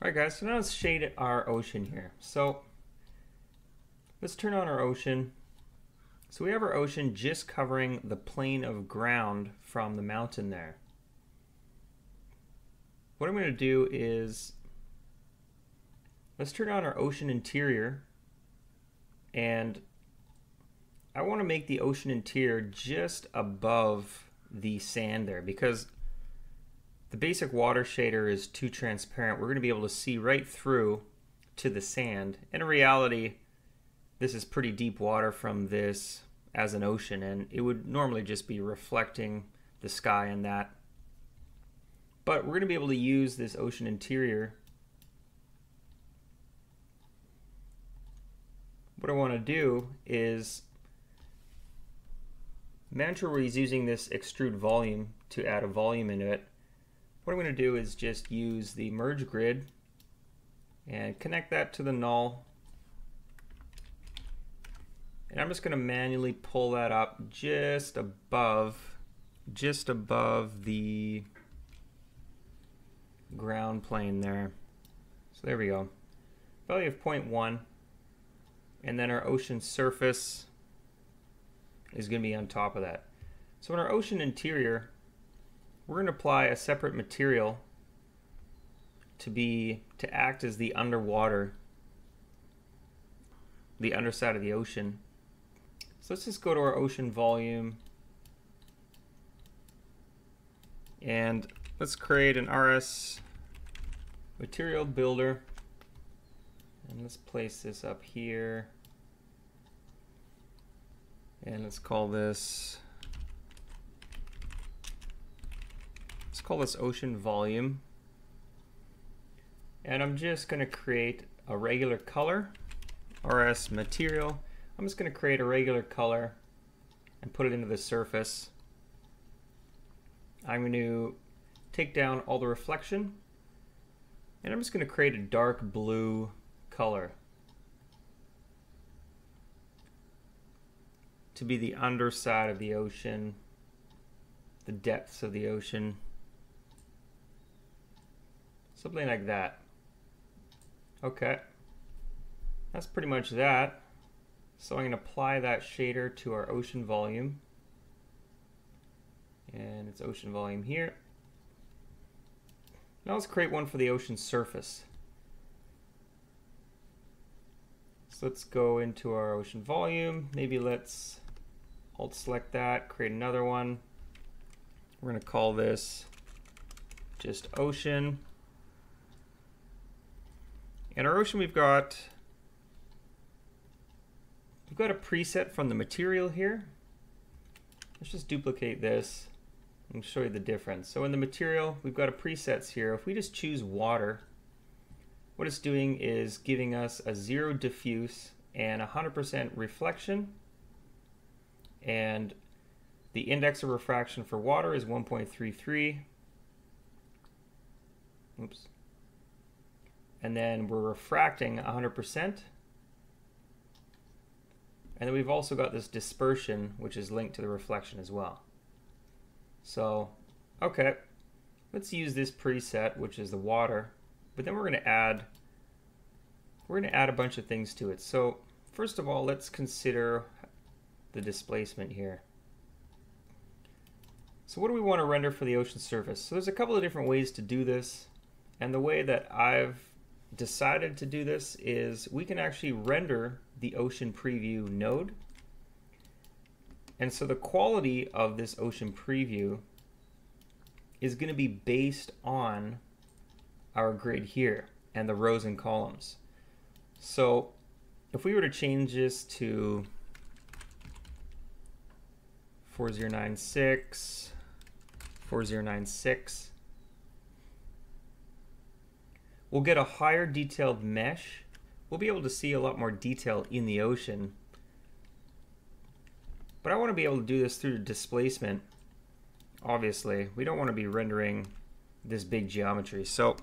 Alright guys, so now let's shade our ocean here. So let's turn on our ocean. So we have our ocean just covering the plane of ground from the mountain there. What I'm going to do is let's turn on our ocean interior, and I want to make the ocean interior just above the sand there because the basic water shader is too transparent. We're going to be able to see right through to the sand. In reality, this is pretty deep water from this as an ocean, and it would normally just be reflecting the sky and that. But we're going to be able to use this ocean interior. What I want to do is, Mantra is using this extrude volume to add a volume into it. What I'm going to do is just use the merge grid and connect that to the null. And I'm just going to manually pull that up just above the ground plane there. So there we go. Value of 0.1. And then our ocean surface is going to be on top of that. So in our ocean interior, we're going to apply a separate material to act as the underside of the ocean. So let's just go to our ocean volume and let's create an RS material builder, and let's place this up here, and let's call this ocean volume. And I'm just going to create a regular color, RS material. I'm just going to create a regular color and put it into the surface. I'm going to take down all the reflection, and I'm just going to create a dark blue color to be the underside of the ocean, the depths of the ocean. Something like that. Okay, that's pretty much that. So I'm going to apply that shader to our ocean volume, and it's ocean volume here. Now let's create one for the ocean surface. So let's go into our ocean volume. Maybe let's alt select that, create another one. We're going to call this just ocean. And our ocean, we've got a preset from the material here. Let's just duplicate this and show you the difference. So in the material, we've got a presets here. If we just choose water, what it's doing is giving us a 0 diffuse and 100% reflection. And the index of refraction for water is 1.33. Oops. And then we're refracting 100%. And then we've also got this dispersion, which is linked to the reflection as well. So, okay, let's use this preset, which is the water, but then we're going to add a bunch of things to it. So, first of all, let's consider the displacement here. So what do we want to render for the ocean surface? So there's a couple of different ways to do this, and the way that I've decided to do this is we can actually render the ocean preview node. And so the quality of this ocean preview is going to be based on our grid here and the rows and columns. So if we were to change this to 4096, 4096, we'll get a higher detailed mesh. We'll be able to see a lot more detail in the ocean. But I want to be able to do this through displacement. Obviously, we don't want to be rendering this big geometry. So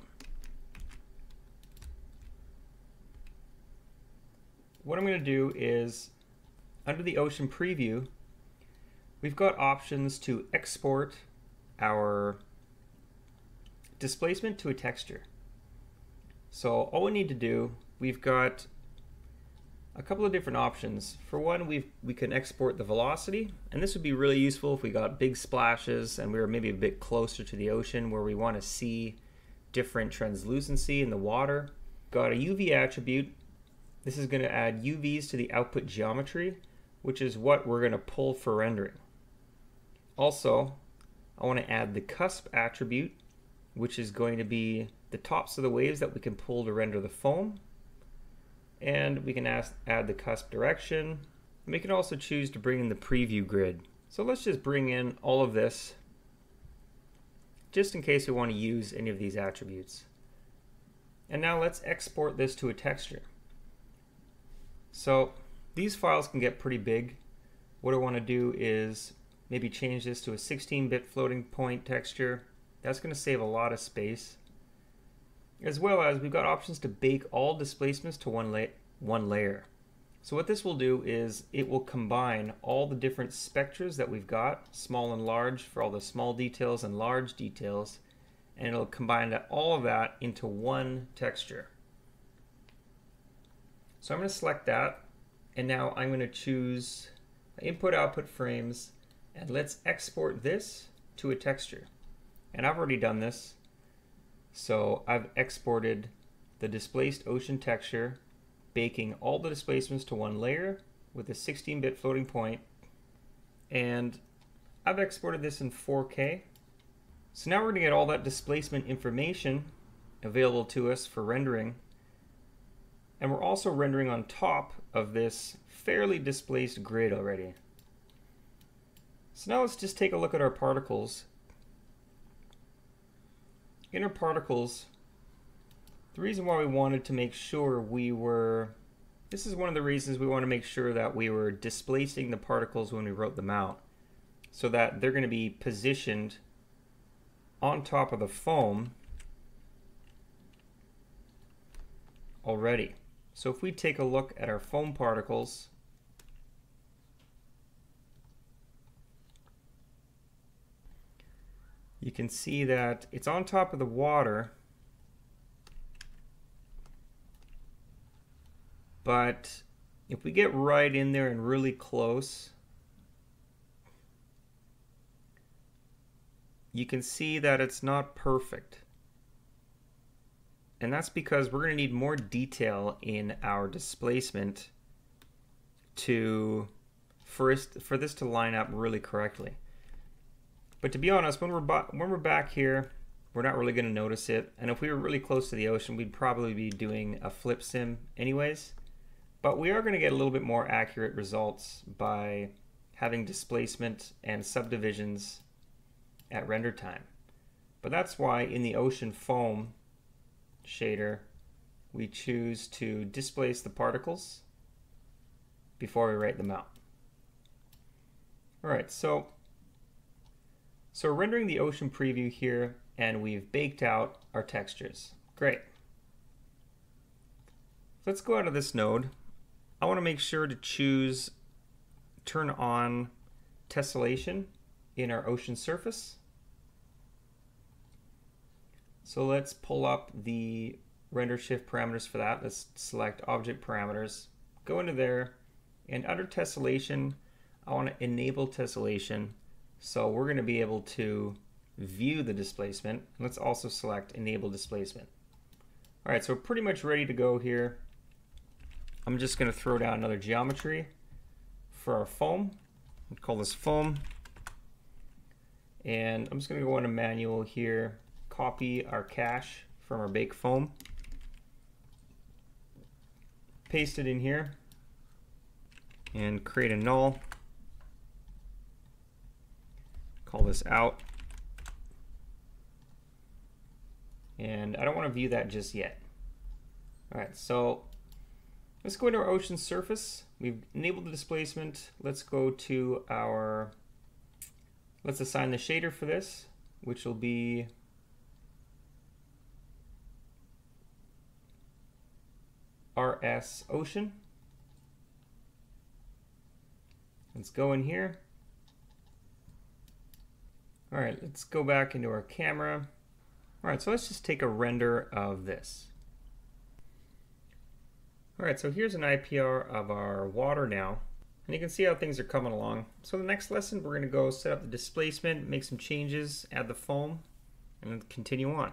what I'm going to do is, under the ocean preview, we've got options to export our displacement to a texture. So all we need to do, we've got a couple of different options. For one, we can export the velocity, and this would be really useful if we got big splashes and we were maybe a bit closer to the ocean where we want to see different translucency in the water. Got a UV attribute. This is going to add UVs to the output geometry, which is what we're going to pull for rendering. Also, I want to add the cusp attribute, which is going to be the tops of the waves that we can pull to render the foam. And we can add the cusp direction. And we can also choose to bring in the preview grid. So let's just bring in all of this just in case we want to use any of these attributes. And now let's export this to a texture. So these files can get pretty big. What I want to do is maybe change this to a 16-bit floating point texture. That's going to save a lot of space. As well as we've got options to bake all displacements to one layer. So what this will do is it will combine all the different spectras that we've got, small and large for all the small details and large details, and it'll combine all of that into one texture. So I'm going to select that, and now I'm going to choose input-output frames, and let's export this to a texture. And I've already done this. So I've exported the displaced ocean texture, baking all the displacements to one layer with a 16-bit floating point, and I've exported this in 4K. So now we're going to get all that displacement information available to us for rendering, and we're also rendering on top of this fairly displaced grid already. So now let's just take a look at our particles. In our particles, the reason why we wanted to make sure this is one of the reasons we want to make sure that we were displacing the particles when we wrote them out, so that they're going to be positioned on top of the foam already. So if we take a look at our foam particles, you can see that it's on top of the water, but if we get right in there and really close, you can see that it's not perfect. And that's because we're going to need more detail in our displacement for this to line up really correctly. But to be honest, when we're back here, we're not really going to notice it. And if we were really close to the ocean, we'd probably be doing a flip sim anyways. But we are going to get a little bit more accurate results by having displacement and subdivisions at render time. But that's why in the ocean foam shader, we choose to displace the particles before we write them out. All right, so we're rendering the ocean preview here, and we've baked out our textures. Great. Let's go out of this node. I want to make sure to turn on tessellation in our ocean surface. So let's pull up the render shift parameters for that. Let's select object parameters, go into there, and under tessellation, I want to enable tessellation. So we're going to be able to view the displacement. Let's also select enable displacement. All right, so we're pretty much ready to go here. I'm just going to throw down another geometry for our foam. We'll call this foam. And I'm just going to go into manual here, copy our cache from our bake foam, paste it in here, and create a null. Call this out. And I don't want to view that just yet. All right, so let's go into our ocean surface. We've enabled the displacement. Let's go to let's assign the shader for this, which will be RS Ocean. Let's go in here. All right, let's go back into our camera. All right, so let's just take a render of this. All right, so here's an IPR of our water now. And you can see how things are coming along. So the next lesson, we're going to go set up the displacement, make some changes, add the foam, and then continue on.